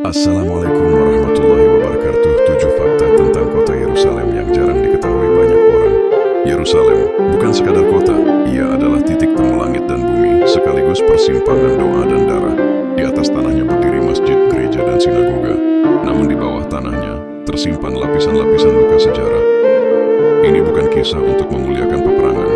Assalamualaikum warahmatullahi wabarakatuh. 7 fakta tentang kota Yerusalem yang jarang diketahui banyak orang. Yerusalem bukan sekadar kota, ia adalah titik temu langit dan bumi, sekaligus persimpangan doa dan darah. Di atas tanahnya berdiri masjid, gereja, dan sinagoga. Namun di bawah tanahnya tersimpan lapisan-lapisan luka sejarah. Ini bukan kisah untuk memuliakan peperangan.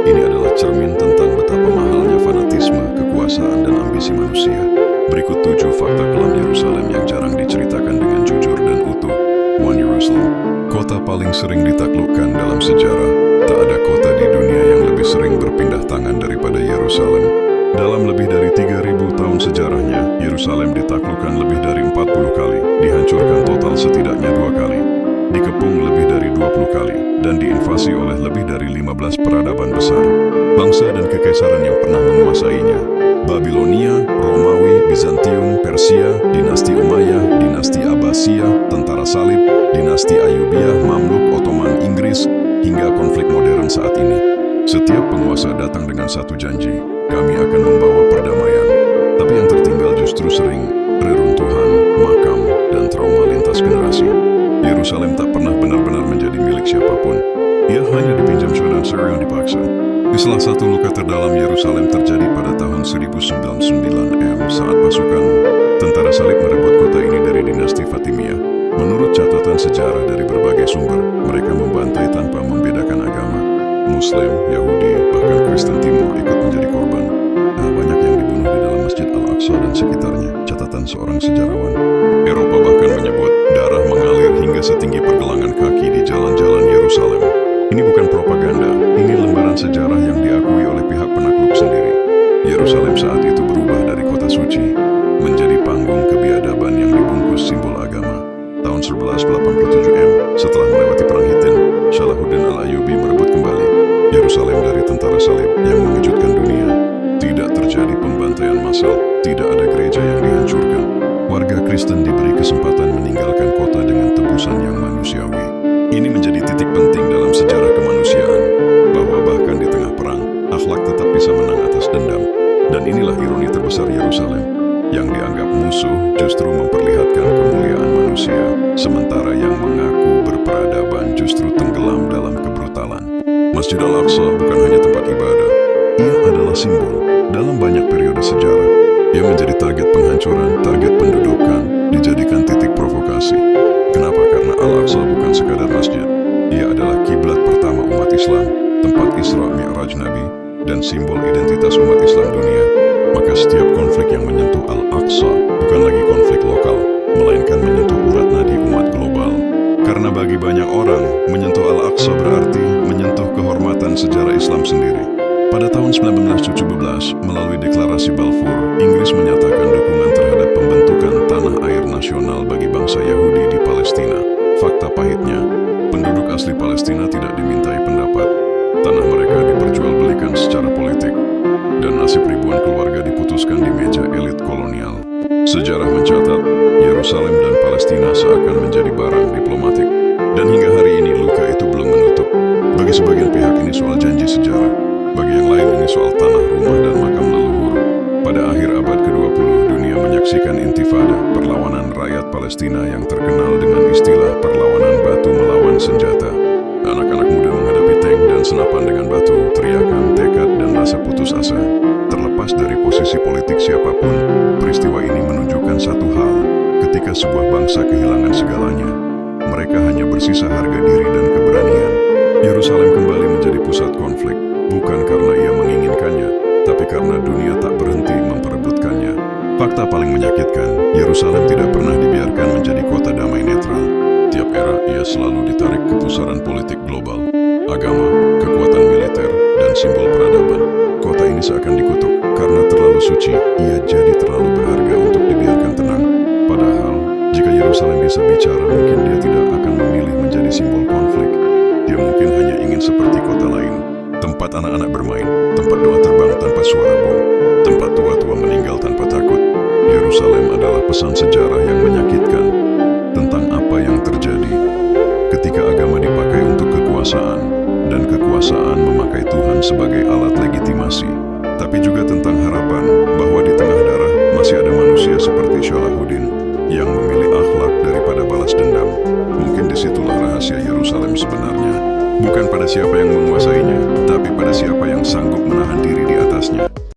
Ini adalah cermin tentang betapa mahalnya fanatisme, kekuasaan, dan ambisi manusia. Berikut 7 fakta kelam Yerusalem yang jarang diceritakan dengan jujur dan utuh. 1. Yerusalem, kota paling sering ditaklukkan dalam sejarah. Tak ada kota di dunia yang lebih sering berpindah tangan daripada Yerusalem. Dalam lebih dari 3.000 tahun sejarahnya, Yerusalem ditaklukkan lebih dari 40 kali, dihancurkan total setidaknya 2 kali, dikepung lebih dari 20 kali, dan diinvasi oleh lebih dari 15 peradaban besar. Bangsa dan kekaisaran yang pernah menguasainya: Babilonia, Romawi, Bizantium, Persia, dinasti Umayyah, dinasti Abbasiyah, tentara salib, dinasti Ayyubiyah, Mamluk, Ottoman, Inggris, hingga konflik modern saat ini. Setiap penguasa datang dengan satu janji: kami akan membawa perdamaian. Tapi yang tertinggal justru sering reruntuhan, makam, dan trauma lintas generasi. Yerusalem tak pernah benar-benar menjadi milik siapapun. Ia hanya dipinjam Shah dan Syria yang dipaksa. Di salah satu luka terdalam Yerusalem terjadi pada tahun 1099 saat pasukan tentara salib merebut kota ini dari dinasti Fatimiyah. Menurut catatan sejarah dari berbagai sumber, mereka membantai tanpa membedakan agama. Muslim, Yahudi, bahkan Kristen Timur ikut menjadi korban. Banyak yang dibunuh di dalam Masjid Al-Aqsa dan sekitarnya, catatan seorang sejarawan. Eropa bahkan menyebut darah mengalir hingga setinggi pergelangan kaki di jalan-jalan Yerusalem. Ini bukan propaganda, ini lembaran sejarah yang diakui oleh pihak penakluk sendiri. Yerusalem saat itu berubah dari kota suci menjadi panggung kebiadaban yang dibungkus simbol agama. Tahun 1187 setelah melewati perang Hittin, Salahuddin al-Ayyubi merebut kembali Yerusalem dari tentara salib yang mengejutkan dunia. Tidak terjadi pembantaian massal, tidak ada gereja yang dihancurkan. Warga Kristen diberi kesempatan meninggalkan kota dengan tebusan yang manusiawi. Ini menjadi titik penting dalam sejarah kemanusiaan, bahwa bahkan di tengah perang, akhlak tetap bisa menang atas dendam. Dan inilah ironi terbesar Yerusalem, yang dianggap musuh justru memperlihatkan kemuliaan manusia, sementara yang mengaku berperadaban justru tenggelam dalam kebrutalan. Masjid Al-Aqsa bukan hanya tempat ibadah, ia adalah simbol dalam banyak periode sejarah. Ia menjadi target penghancuran, target pendudukan, dijadikan titik provokasi. Kenapa? Karena Al-Aqsa bukan sekadar masjid. Ia adalah kiblat pertama umat Islam, tempat Isra Mi'raj Nabi, dan simbol identitas umat Islam dunia. Maka setiap konflik yang menyentuh Al-Aqsa bukan lagi konflik lokal, melainkan menyentuh urat nadi umat global. Karena bagi banyak orang, menyentuh Al-Aqsa berarti menyentuh kehormatan sejarah Islam sendiri. Pada tahun 1917, melalui deklarasi Balfour, Inggris menyatakan dukungan terhadap pembentukan tanah air nasional bagi bangsa Yahudi di Palestina. Fakta pahitnya, penduduk asli Palestina tidak dimintai pendapat. Tanah mereka diperjualbelikan secara politik, dan nasib ribuan keluarga diputuskan di meja elit kolonial. Sejarah mencatat, Yerusalem dan Palestina seakan menjadi barang diplomatik. Dan hingga hari ini luka itu belum menutup. Bagi sebagian pihak ini soal janji sejarah, bagi yang lain ini soal tanah, rumah, dan makam leluhur. Pada akhir abad ke-20, dunia menyaksikan intifada, perlawanan rakyat Palestina yang terkenal dengan istilah perlawanan batu melawan senjata. Anak-anak muda menghadapi tank dan senapan dengan batu, teriakan, tekad, dan rasa putus asa. Terlepas dari posisi politik siapapun, peristiwa ini menunjukkan satu hal: ketika sebuah bangsa kehilangan segalanya, mereka hanya bersisa harga diri dan keberanian. Yerusalem kembali menjadi pusat konflik, bukan karena ia menginginkannya, tapi karena dunia tak berhenti memperebutkannya. Fakta paling menyakitkan, Yerusalem tidak pernah dibiarkan menjadi kota damai netral. Tiap era, ia selalu ditarik ke pusaran politik global, agama, kekuatan militer, dan simbol peradaban. Kota ini seakan dikutuk, karena terlalu suci, ia jadi terlalu berharga untuk dibiarkan tenang. Padahal, jika Yerusalem bisa bicara, mungkin dia tidak akan memilih menjadi simbol konflik. Dia mungkin hanya ingin seperti kota lain, tempat anak-anak bermain, tempat doa terbang tanpa suara bom, tempat tua-tua meninggal tanpa takut. Yerusalem adalah pesan sejarah yang menyakitkan tentang apa yang terjadi ketika agama dipakai untuk kekuasaan, dan kekuasaan memakai Tuhan sebagai alat legitimasi. Tapi juga tentang harapan bahwa di tengah darah masih ada manusia seperti Salahuddin yang memilih akhlak daripada balas dendam. Mungkin disitulah rahasia Yerusalem sebenarnya. Bukan pada siapa yang menguasainya, tapi